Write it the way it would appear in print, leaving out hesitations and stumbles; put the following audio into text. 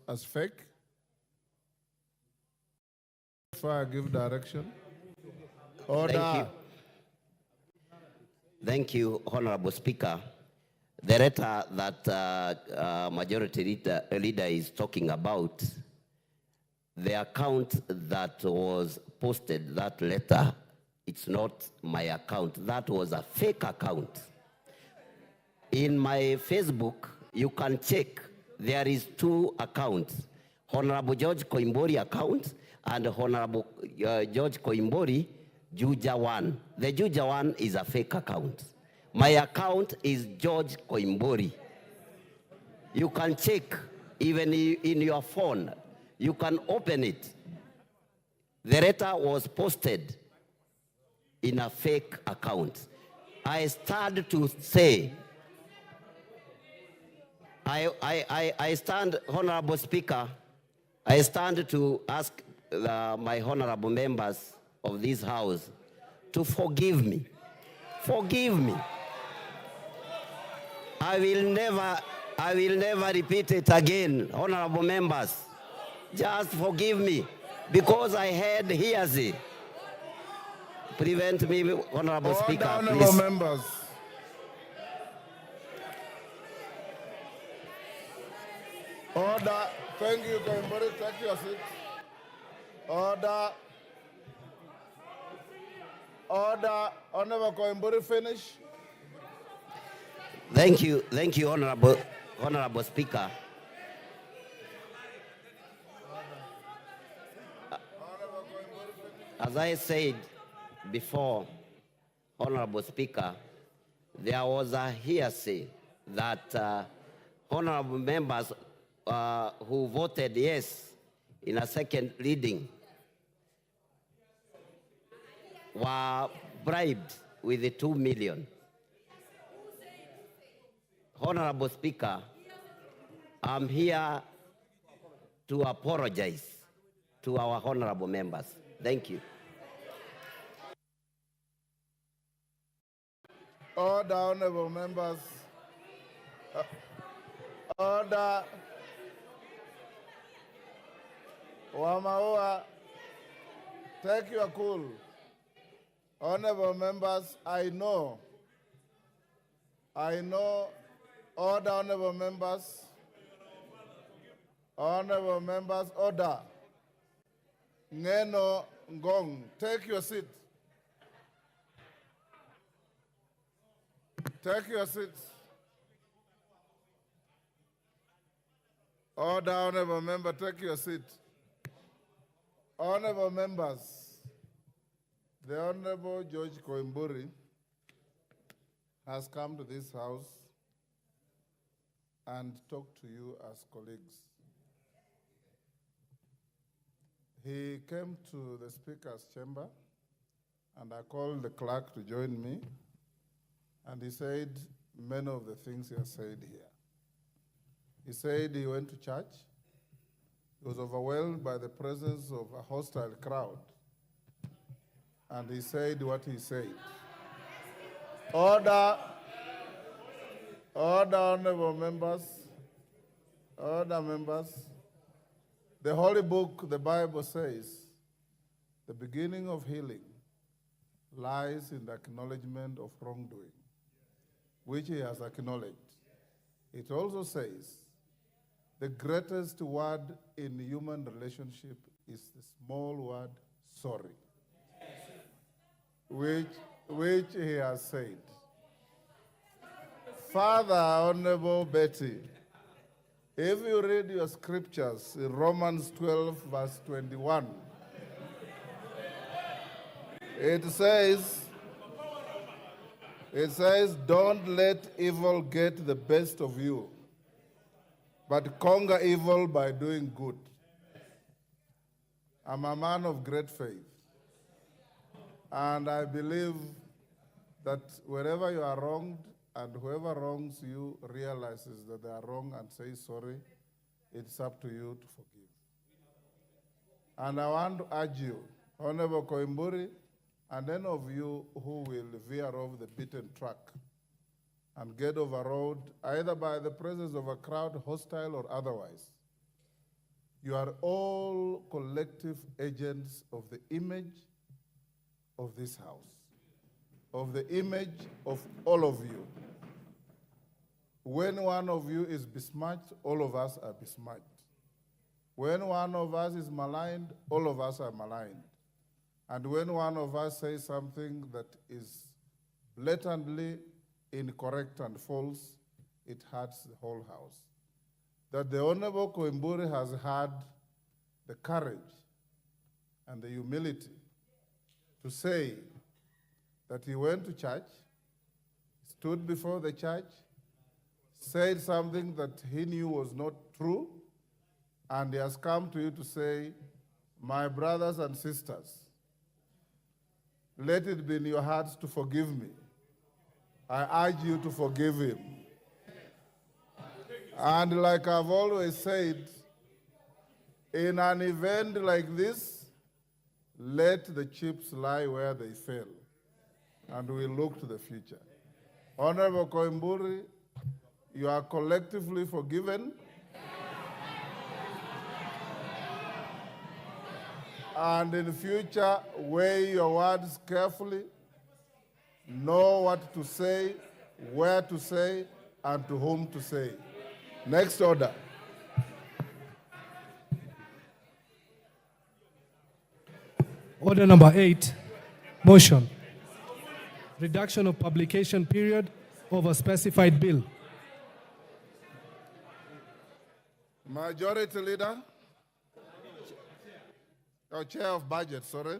as fake. Before I give direction. Order. Thank you, Honorable Speaker. The letter that Majority Leader is talking about, the account that was posted, that letter, it's not my account. That was a fake account. In my Facebook, you can check. There is 2 accounts, Honorable George Koimburi account and Honorable George Koimburi Juja 1. The Juja 1 is a fake account. My account is George Koimburi. You can check even in your phone. You can open it. The letter was posted in a fake account. I stand to say, I stand, Honorable Speaker, I stand to ask my honorable members of this House to forgive me. Forgive me. I will never repeat it again, honorable members. Just forgive me, because I had hearsay. Prevent me, Honorable Speaker, Honorable please. members. Order. Thank you, Koimburi. Take your seat. Order. Order. Honorable Koimburi, finish. Thank you, Honorable Speaker. As I said before, Honorable Speaker, there was a hearsay that honorable members who voted yes in a second reading were bribed with the 2 million. Honorable Speaker, I'm here to apologize to our honorable members. Thank you. Order, honorable members. Order. Wamaua, take your cool. Honorable members, I know. Order, honorable members. Honorable members, order. Ngeno Ngong, take your seat. Take your seats. Order, honorable member, take your seat. Honorable members, the Honorable George Koimburi has come to this House and talked to you as colleagues. He came to the Speaker's chamber, and I called the clerk to join me, and he said many of the things he has said here. He said he went to church. He was overwhelmed by the presence of a hostile crowd, and he said what he said. Order, honorable members, order, members. The Holy Book, the Bible says, the beginning of healing lies in the acknowledgement of wrongdoing, which he has acknowledged. It also says, the greatest word in human relationship is the small word, sorry, which he has said. Father, Honorable Betty, if you read your scriptures in Romans 12, verse 21, it says, don't let evil get the best of you, but conquer evil by doing good. I'm a man of great faith, and I believe that wherever you are wronged, and whoever wrongs you realizes that they are wrong and says sorry, it's up to you to forgive. And I want to urge you, Honorable Koimburi, and any of you who will veer off the beaten track and get overrode either by the presence of a crowd, hostile or otherwise, You are all collective agents of the image of this house, of the image of all of you. When one of you is besmirched, all of us are besmirched. When one of us is maligned, all of us are maligned. And when one of us says something that is blatantly incorrect and false, it hurts the whole house. That the Honorable Koimburi has had the courage and the humility to say that he went to church, stood before the church, said something that he knew was not true, and he has come to you to say, my brothers and sisters, let it be in your hearts to forgive me. I urge you to forgive him. And like I've always said, in an event like this, let the chips lie where they fell, and we look to the future. Honorable Koimburi, you are collectively forgiven. And in future, weigh your words carefully. Know what to say, where to say, and to whom to say. Next order. Order number 8, motion. Reduction of publication period of a specified bill. Majority Leader. Oh, Chair of Budget, sorry.